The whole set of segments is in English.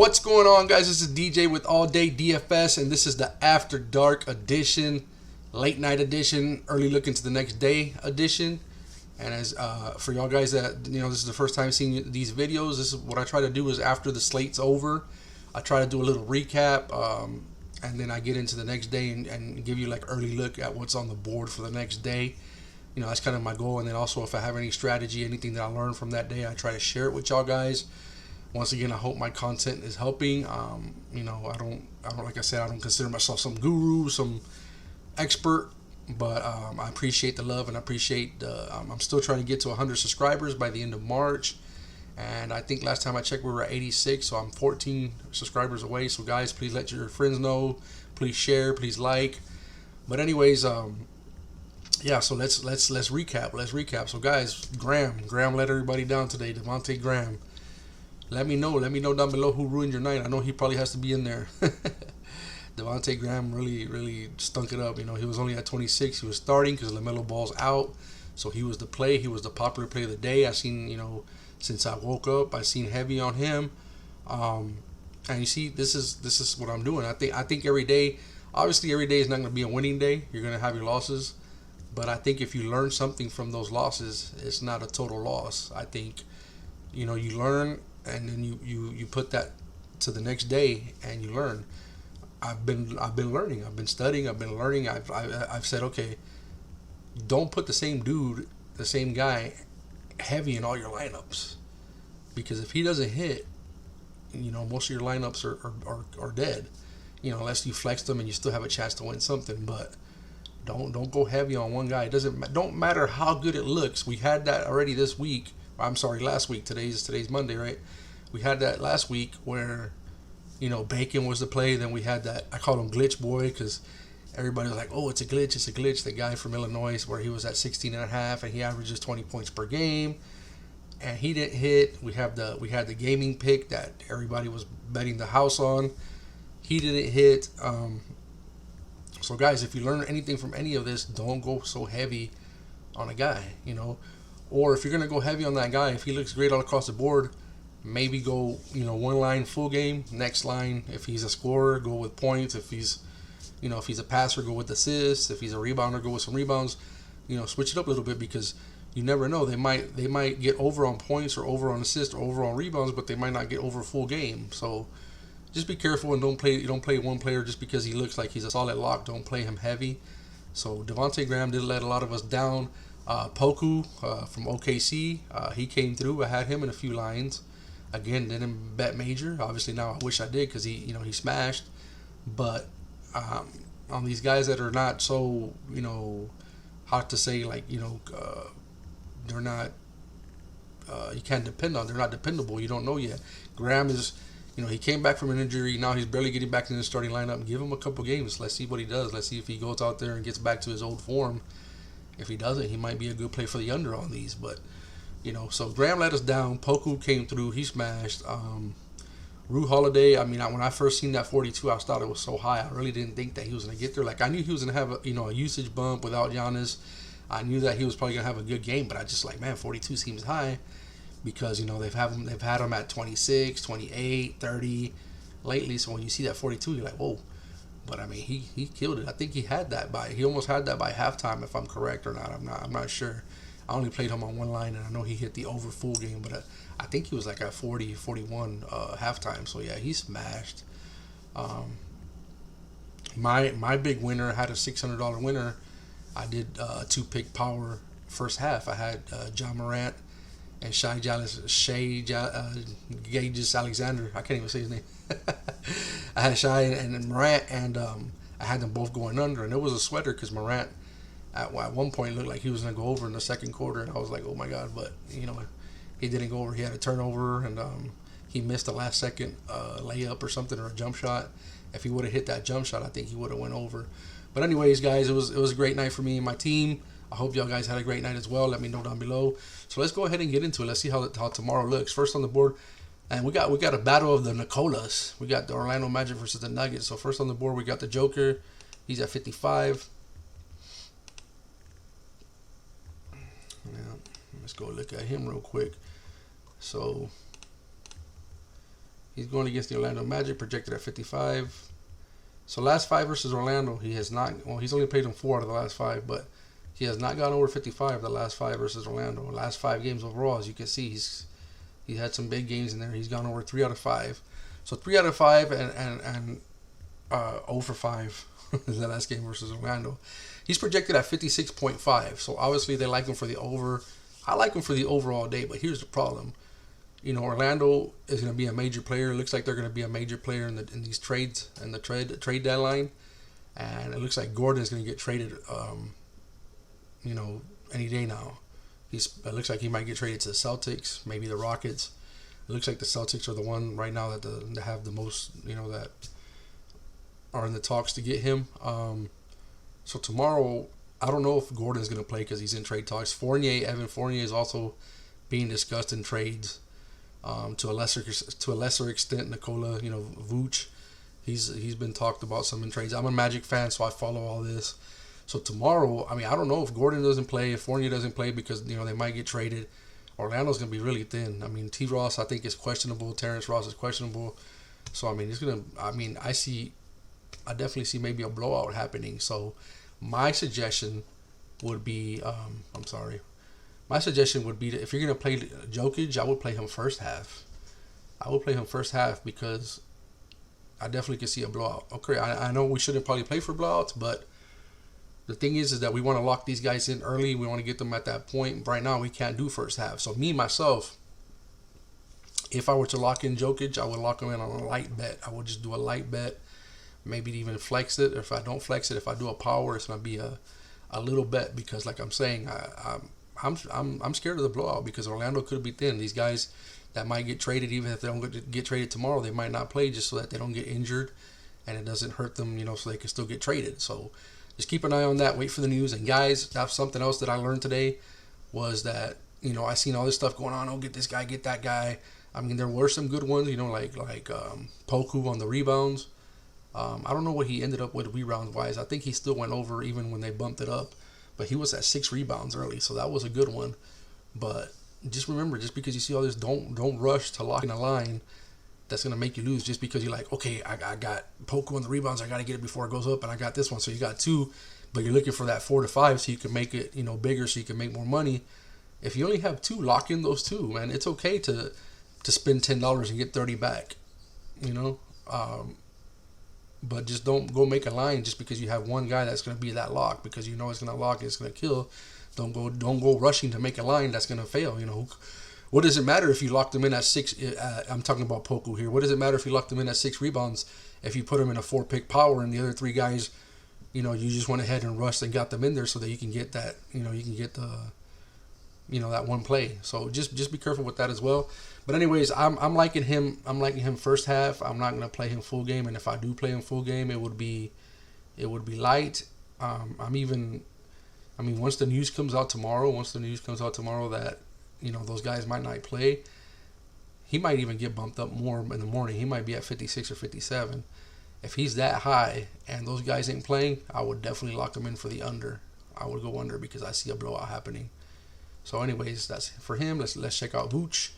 What's going on, guys? This is DJ with All Day DFS, and this is the After Dark edition, late night edition, early look into the next day edition. And as for y'all guys that this is the first time seeing these videos, this is what I try to do is after the slate's over, I try to do a little recap, and then I get into the next day and give you like early look at what's on the board for the next day. That's kind of my goal. And then also if I have any strategy, anything that I learned from that day, I try to share it with y'all guys. Once again, I hope my content is helping. I don't like I said, I don't consider myself some guru, some expert, but I appreciate the love and I appreciate I'm still trying to get to 100 subscribers by the end of March. And I think last time I checked, we were at 86, so I'm 14 subscribers away. So guys, please let your friends know. Please share. Please like. But anyways, yeah. So let's recap. Let's recap. So guys, Graham let everybody down today. Devontae Graham. Let me know down below who ruined your night. I know he probably has to be in there. Devontae Graham really stunk it up. He was only at 26. He was starting because LaMelo Ball's out. So he was the play. He was the popular play of the day. I seen, since I woke up, I seen heavy on him. And you see, this is what I'm doing. I think every day, obviously every day is not going to be a winning day. You're going to have your losses. But I think if you learn something from those losses, it's not a total loss. I think, you learn, and then you put that to the next day and you learn. I've been learning. I've been studying. I've been learning. I've said, okay, don't put the same guy heavy in all your lineups, because if he doesn't hit, most of your lineups are dead. Unless you flex them and you still have a chance to win something. But don't go heavy on one guy. Don't matter how good it looks. We had that already this week. I'm sorry, last week. Today's Monday, right? We had that last week where, Bacon was the play. Then we had that, I called him Glitch Boy because everybody was like, oh, it's a glitch. The guy from Illinois where he was at 16.5 and he averages 20 points per game. And he didn't hit. We had the gaming pick that everybody was betting the house on. He didn't hit. So guys, if you learn anything from any of this, don't go so heavy on a guy, Or if you're going to go heavy on that guy, if he looks great all across the board, maybe go, one line full game. Next line, if he's a scorer, go with points. If he's a passer, go with assists. If he's a rebounder, go with some rebounds. Switch it up a little bit, because you never know. They might get over on points or over on assists or over on rebounds, but they might not get over full game. So just be careful and don't play one player just because he looks like he's a solid lock. Don't play him heavy. So Devontae Graham did let a lot of us down. Poku from OKC, he came through. I had him in a few lines. Again, didn't bet major. Obviously now I wish I did, because he smashed. But on these guys that are not so, hard to say, like, they're not, you can't depend on. They're not dependable. You don't know yet. Graham is, he came back from an injury. Now he's barely getting back in the starting lineup. Give him a couple games. Let's see what he does. Let's see if he goes out there and gets back to his old form. If he doesn't, he might be a good play for the under on these. But, so Graham let us down. Poku came through. He smashed. Rue Holiday, when I first seen that 42, I thought it was so high. I really didn't think that he was going to get there. Like, I knew he was going to have a usage bump without Giannis. I knew that he was probably going to have a good game, but I just 42 seems high, because, they've had him at 26, 28, 30 lately. So when you see that 42, you're like, whoa. But he killed it. I think he almost had that by halftime, if I'm correct or not. I'm not sure. I only played him on one line, and I know he hit the over full game, but I think he was like at 40, 41 halftime. So yeah, he smashed. My big winner, I had a $600 winner. I did 2-pick power first half. I had John Morant and Gauges Alexander. I can't even say his name. I had Shai and Morant, and I had them both going under, and it was a sweater because Morant at one point looked like he was going to go over in the second quarter, and I was like, oh my God, but he didn't go over. He had a turnover, and he missed a last second layup or something, or a jump shot. If he would have hit that jump shot, I think he would have went over. But anyways, guys, it was a great night for me and my team. I hope y'all guys had a great night as well. Let me know down below. So let's go ahead and get into it. Let's see how tomorrow looks. First on the board, and we got a battle of the Nicolas. We got the Orlando Magic versus the Nuggets. So first on the board, we got the Joker. He's at 55. Now, let's go look at him real quick. So He's going against the Orlando Magic, projected at 55. So last 5 versus Orlando, he has not. Well, he's only played in 4 out of the last 5, but he has not gone over 55 the last 5 versus Orlando. The last 5 games overall, as you can see, he had some big games in there. He's gone over 3 out of 5. So 3 out of 5 and 0 for 5 the last game versus Orlando. He's projected at 56.5. So obviously they like him for the over. I like him for the over all day, but here's the problem. You know, Orlando is going to be a major player. It looks like they're going to be a major player in these trades and the trade deadline. And it looks like Gordon is going to get traded, you know, any day now. It looks like he might get traded to the Celtics, maybe the Rockets. It looks like the Celtics are the one right now that have the most, you know, that are in the talks to get him. So tomorrow, I don't know if Gordon is going to play because he's in trade talks. Evan Fournier is also being discussed in trades. To a lesser extent, Nikola, you know, Vooch, he's been talked about some in trades. I'm a Magic fan, so I follow all this. So tomorrow, I mean, I don't know if Gordon doesn't play, if Fournier doesn't play, because you know they might get traded. Orlando's gonna be really thin. I mean, T. Ross I think is questionable. Terrence Ross is questionable. So I mean, I definitely see maybe a blowout happening. So my suggestion would be, My suggestion would be that if you're going to play Jokic, I would play him first half. Because I definitely can see a blowout. Okay, I know we shouldn't probably play for blowouts, but the thing is that we want to lock these guys in early. We want to get them at that point. Right now, we can't do first half. So myself, if I were to lock in Jokic, I would lock him in on a light bet. I would just do a light bet, maybe even flex it. Or if I don't flex it, if I do a power, it's going to be a little bet because, like I'm saying, I'm scared of the blowout because Orlando could be thin. These guys that might get traded, even if they don't get traded tomorrow, they might not play just so that they don't get injured and it doesn't hurt them, you know, so they can still get traded. So just keep an eye on that. Wait for the news. And guys, that's something else that I learned today was that, you know, I seen all this stuff going on. Oh, get this guy, get that guy. I mean, there were some good ones, you know, like Poku on the rebounds. I don't know what he ended up with rebounds wise. I think he still went over even when they bumped it up. But he was at 6 rebounds early, so that was a good one. But just remember, just because you see all this, don't rush to lock in a line that's going to make you lose just because you're like, okay, I got Poku on the rebounds, I got to get it before it goes up, and I got this one. So you got 2, but you're looking for that 4 to 5 so you can make it, you know, bigger so you can make more money. If you only have 2, lock in those 2, man. It's okay to spend $10 and get 30 back, you know. But just don't go make a line just because you have one guy that's going to be that lock because you know it's going to lock, it's going to kill. Don't go rushing to make a line that's going to fail. You know, what does it matter if you lock them in at 6? I'm talking about Poku here. What does it matter if you lock them in at 6 rebounds if you put them in a 4-pick power and the other 3 guys, you know, you just went ahead and rushed and got them in there so that you can get that, you know, you can get the, you know, that one play. So just be careful with that as well. But anyways, I'm liking him. I'm liking him first half. I'm not gonna play him full game, and if I do play him full game, it would be light. Once the news comes out tomorrow, that, you know, those guys might not play, he might even get bumped up more in the morning. He might be at 56 or 57. If he's that high and those guys ain't playing, I would definitely lock him in for the under. I would go under because I see a blowout happening. So anyways, that's for him. Let's check out Vooch.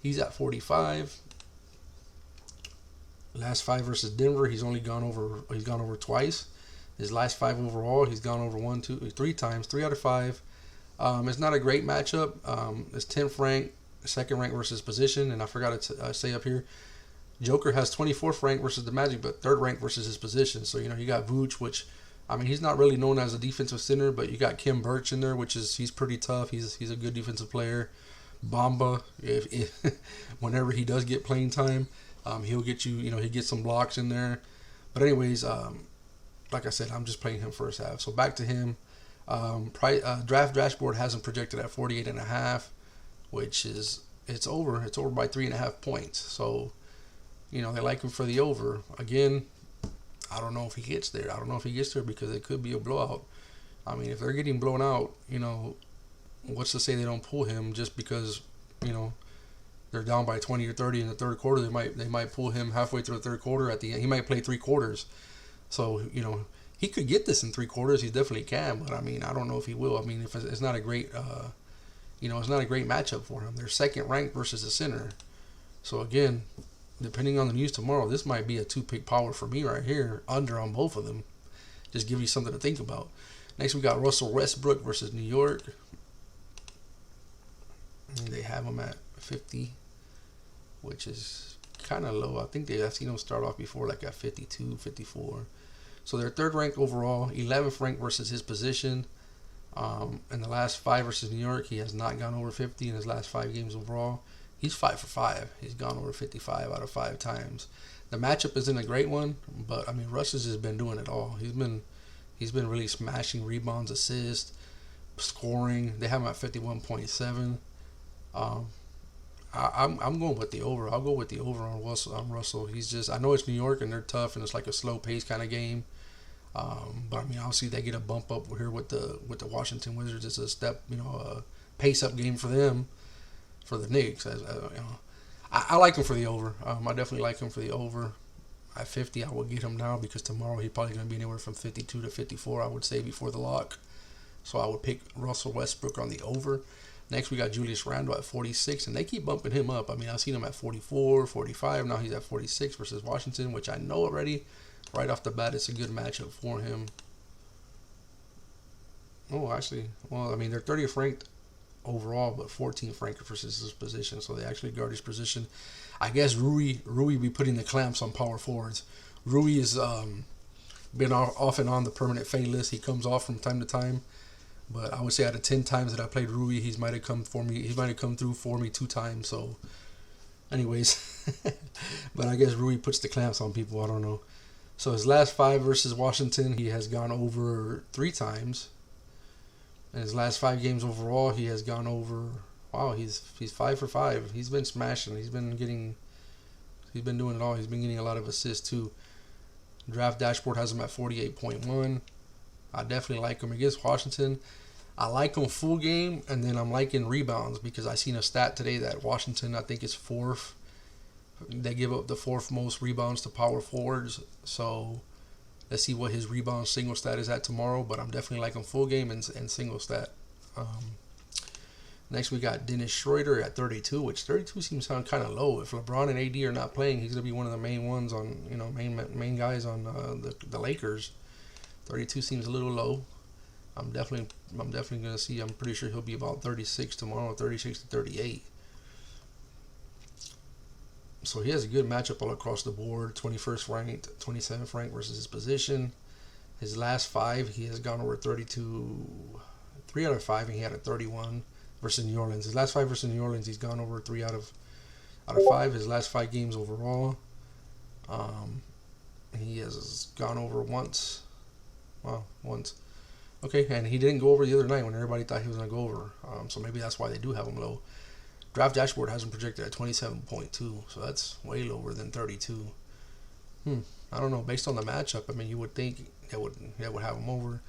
He's at 45. Last 5 versus Denver, he's gone over twice. His last 5 overall, he's gone over 3 times, 3 out of 5. It's not a great matchup. It's 10th rank, 2nd rank versus position, and I forgot to say up here, Joker has 24th rank versus the Magic, but 3rd rank versus his position. So, you know, you got Vooch, which, I mean, he's not really known as a defensive center, but you got Kim Birch in there, he's pretty tough. He's a good defensive player. Bamba, if whenever he does get playing time, he'll get you, you know, he gets some blocks in there. But anyways, like I said, I'm just playing him first half. So back to him. Draft dashboard has him projected at 48.5, which is it's over by 3.5 points. So, you know, they like him for the over. Again, I don't know if he gets there. Because it could be a blowout. I mean, if they're getting blown out, you know, what's to say they don't pull him just because, you know, they're down by 20 or 30 in the third quarter. They might pull him halfway through the third quarter. At the end, he might play 3 quarters. So, you know, he could get this in 3 quarters. He definitely can. But I mean, I don't know if he will. I mean, if it's not a great, you know, it's not a great matchup for him. They're 2nd ranked versus the center. So again, depending on the news tomorrow, this might be a 2-pick power for me right here. Under on both of them. Just give you something to think about. Next, we got Russell Westbrook versus New York. And they have him at 50, which is kind of low. I've seen them start off before like at 52, 54. So they're third ranked overall, 11th ranked versus his position. In the last 5 versus New York, he has not gone over 50 in his last 5 games overall. He's 5 for 5. He's gone over 55 out of 5 times. The matchup isn't a great one, but I mean Russ has just been doing it all. He's been really smashing rebounds, assists, scoring. They have him at 51.7. I'm going with the over. I'll go with the over on Russell. I know it's New York and they're tough and it's like a slow pace kind of game. But I mean, obviously they get a bump up here with the Washington Wizards. It's a step, a pace up game for them, for the Knicks. I like him for the over. I definitely like him for the over. At 50, I would get him now because tomorrow he's probably going to be anywhere from 52 to 54, I would say, before the lock. So I would pick Russell Westbrook on the over. Next, we got Julius Randle at 46, and they keep bumping him up. I mean, I've seen him at 44, 45. Now he's at 46 versus Washington, which I know already. Right off the bat, it's a good matchup for him. Oh, actually, well, I mean, they're 30th ranked overall, but 14th ranked versus his position, so they actually guard his position. I guess Rui be putting the clamps on power forwards. Rui has been off and on the permanent fade list. He comes off from time to time, but I would say out of 10 times that I played Rui, he might have come through for me 2 times. So, anyways, but I guess Rui puts the clamps on people. I don't know. So his last 5 versus Washington, he has gone over 3 times. In his last 5 games overall, he has gone over. Wow, he's 5 for 5. He's been smashing. He's been doing it all. He's been getting a lot of assists too. Draft dashboard has him at 48.1. I definitely like him against Washington. I like him full game, and then I'm liking rebounds because I seen a stat today that Washington, I think, is 4th. They give up the 4th most rebounds to power forwards. So let's see what his rebound single stat is at tomorrow. But I'm definitely liking full game and single stat. Next, we got Dennis Schroeder at 32, which 32 seems to sound kind of low. If LeBron and AD are not playing, he's gonna be one of the main ones on, main guys on the Lakers. 32 seems a little low. I'm definitely gonna see. I'm pretty sure he'll be about 36 tomorrow, 36 to 38. So he has a good matchup all across the board. 21st ranked, 27th ranked versus his position. His last 5, he has gone over 32, 3 out of 5, and he had a 31 versus New Orleans. His last 5 versus New Orleans, he's gone over 3 out of 5. His last 5 games overall, he has gone over once. Wow, once. Okay, and he didn't go over the other night when everybody thought he was going to go over. So maybe that's why they do have him low. Draft dashboard has him projected at 27.2, so that's way lower than 32. I don't know. Based on the matchup, I mean, you would think they would have him over.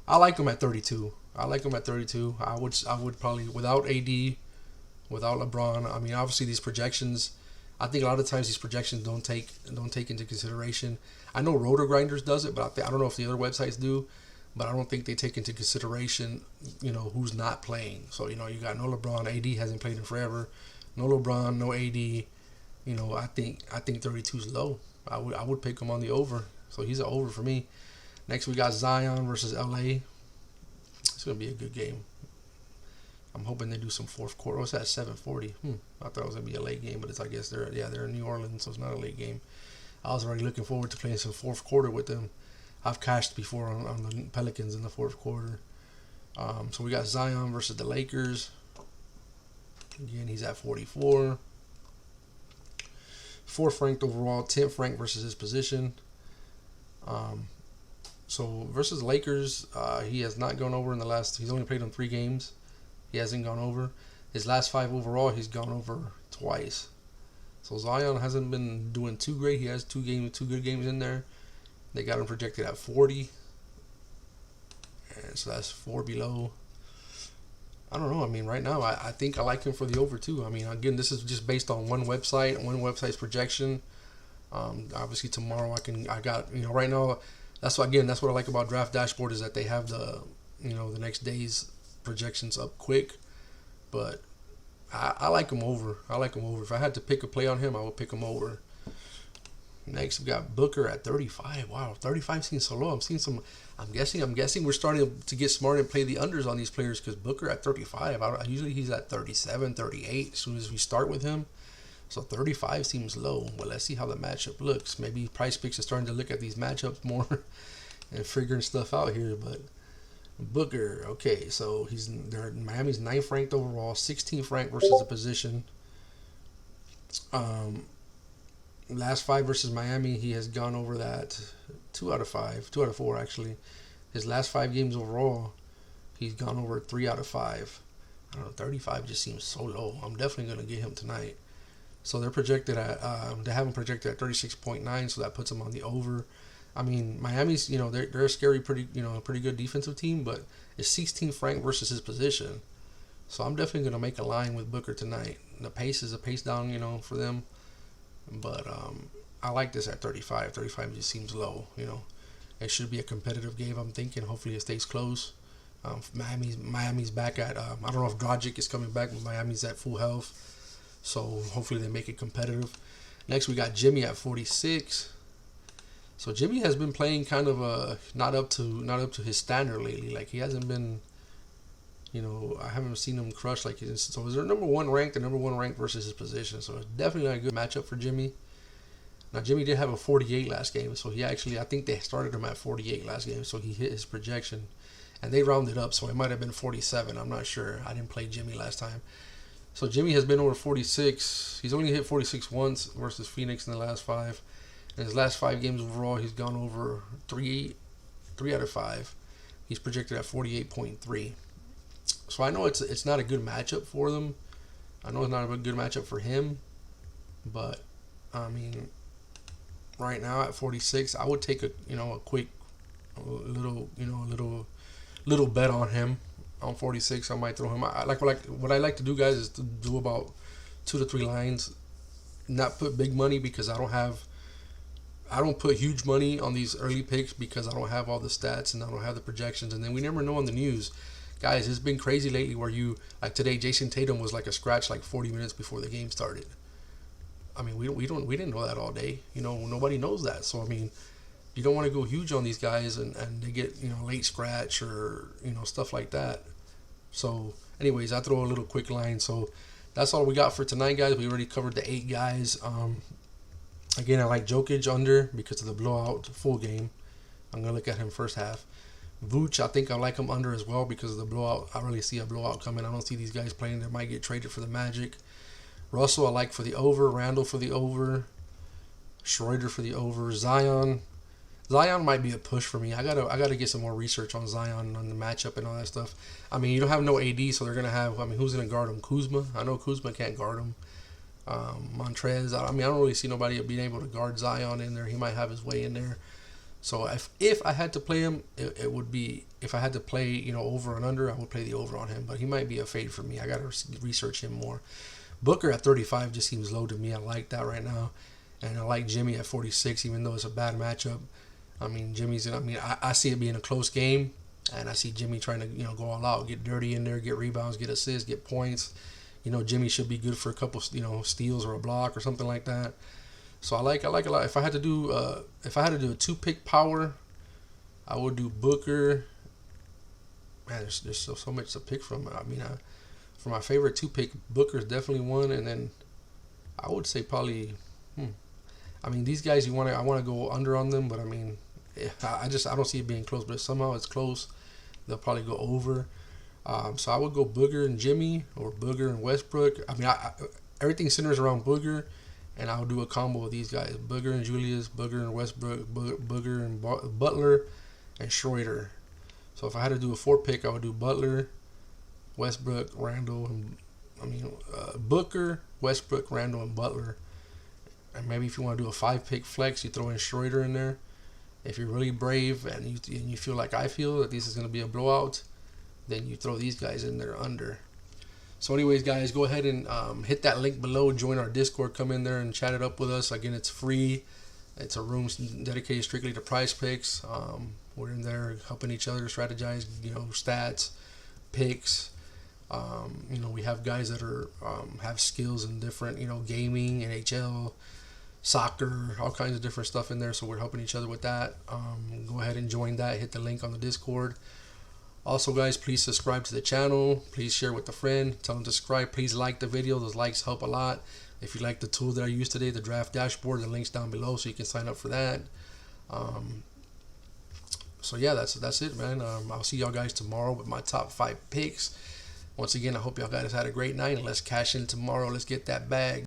I like him at 32. I would probably, without AD, without LeBron. I mean, obviously these projections, I think a lot of times these projections don't take into consideration. I know Roto Grinders does it, but I don't know if the other websites do. But I don't think they take into consideration, who's not playing. So, you got no LeBron. AD hasn't played in forever. No LeBron, no AD. I think 32 is low. I would pick him on the over. So he's an over for me. Next, we got Zion versus LA. It's going to be a good game. I'm hoping they do some fourth quarter. What's that, 7:40? I thought it was going to be a late game, but I guess they're in New Orleans, so it's not a late game. I was already looking forward to playing some fourth quarter with them. I've cashed before on the Pelicans in the fourth quarter. So we got Zion versus the Lakers. Again, he's at 44. 4th ranked overall, 10th ranked versus his position. So versus the Lakers, he has not gone over in the last. He's only played in 3 games. He hasn't gone over. His last 5 overall, he's gone over twice. So Zion hasn't been doing too great. He has 2 good games in there. They got him projected at 40. And so that's 4 below. I don't know. I mean, right now, I think I like him for the over, too. I mean, again, this is just based on one website's projection. Obviously, tomorrow right now, that's what I like about Draft Dashboard is that they have the next day's projections up quick. But I like him over. If I had to pick a play on him, I would pick him over. Next, we got Booker at 35. Wow, 35 seems so low. I'm seeing some. I'm guessing we're starting to get smart and play the unders on these players because Booker at 35. Usually he's at 37, 38 as soon as we start with him. So 35 seems low. But let's see how the matchup looks. Maybe PrizePicks is starting to look at these matchups more and figuring stuff out here. But Booker, okay, so Miami's 9th ranked overall, 16th ranked versus the position. Last 5 versus Miami, he has gone over that 2 out of 4 actually. His last 5 games overall, he's gone over 3 out of 5. I don't know, 35 just seems so low. I'm definitely gonna get him tonight. So they're projected at they have him projected at 36.9, so that puts him on the over. I mean, Miami's, they're a scary, pretty good defensive team, but it's 16th ranked versus his position. So I'm definitely gonna make a line with Booker tonight. The pace is a pace down, for them. But I like this at 35. 35 just seems low, It should be a competitive game, I'm thinking. Hopefully it stays close. Miami's back at, I don't know if Dragic is coming back, but Miami's at full health. So hopefully they make it competitive. Next, we got Jimmy at 46. So Jimmy has been playing kind of not up to his standard lately. Like, he hasn't been, I haven't seen him crush like this. So is there number one ranked versus his position. So it's definitely not a good matchup for Jimmy. Now, Jimmy did have a 48 last game. So I think they started him at 48 last game. So he hit his projection. And they rounded up. So it might have been 47. I'm not sure. I didn't play Jimmy last time. So Jimmy has been over 46. He's only hit 46 once versus Phoenix in the last 5. In his last 5 games overall, he's gone over 3 out of 5. He's projected at 48.3. So I know it's not a good matchup for them. I know it's not a good matchup for him. But, I mean, right now at 46, I would take a little bet on him. On 46, I might throw him. What I like to do, guys, is to do about 2 to 3 lines. Not put big money because I don't put huge money on these early picks because I don't have all the stats and I don't have the projections. And then we never know on the news. Guys, it's been crazy lately where like today, Jason Tatum was like a scratch like 40 minutes before the game started. I mean, we didn't know that all day. Nobody knows that. So, I mean, you don't want to go huge on these guys and they get, late scratch or, stuff like that. So, anyways, I throw a little quick line. So, that's all we got for tonight, guys. We already covered the 8 guys. Again, I like Jokic under because of the blowout full game. I'm going to look at him first half. Vooch, I think I like him under as well because of the blowout. I really see a blowout coming. I don't see these guys playing. They might get traded for the Magic. Russell, I like for the over. Randle for the over. Schroeder for the over. Zion might be a push for me. I gotta get some more research on Zion, on the matchup and all that stuff. I mean, you don't have no AD, so they're gonna have. Who's gonna guard him? Kuzma. I know Kuzma can't guard him. Montrez. I don't really see nobody being able to guard Zion in there. He might have his way in there. So if I had to play him, it would be, if I had to play over and under, I would play the over on him. But he might be a fade for me. I gotta research him more. Booker at 35 just seems low to me. I like that right now, and I like Jimmy at 46, even though it's a bad matchup. I mean, I see it being a close game, and I see Jimmy trying to, go all out, get dirty in there, get rebounds, get assists, get points. Jimmy should be good for a couple, steals or a block or something like that. So I like a lot. If I had to do a 2-pick power, I would do Booker. Man, there's so much to pick from. For my favorite 2-pick, Booker is definitely one, and then I would say probably. These guys I want to go under on them, but I don't see it being close. But if somehow it's close, they'll probably go over. So I would go Booger and Jimmy or Booger and Westbrook. Everything centers around Booger, and I'll do a combo of these guys: Booger and Julius, Booger and Westbrook, Booger and Butler, and Schroeder. So if I had to do a 4-pick, I would do Butler, Westbrook, Randle, and Booker, Westbrook, Randle, and Butler. And maybe if you want to do a 5-pick flex, you throw in Schroeder in there. If you're really brave and you feel like I feel that this is going to be a blowout, then you throw these guys in there under. So anyways, guys, go ahead and hit that link below. Join our Discord. Come in there and chat it up with us. Again, it's free. It's a room dedicated strictly to PrizePicks. We're in there helping each other strategize, stats, picks. We have guys that are have skills in different, gaming, NHL, soccer, all kinds of different stuff in there. So we're helping each other with that. Go ahead and join that. Hit the link on the Discord. Also, guys, please subscribe to the channel. Please share with a friend. Tell them to subscribe. Please like the video. Those likes help a lot. If you like the tool that I used today, the draft dashboard, the link's down below so you can sign up for that. So yeah, that's it, man. I'll see y'all guys tomorrow with my top 5 picks. Once again, I hope y'all guys had a great night, and let's cash in tomorrow. Let's get that bag.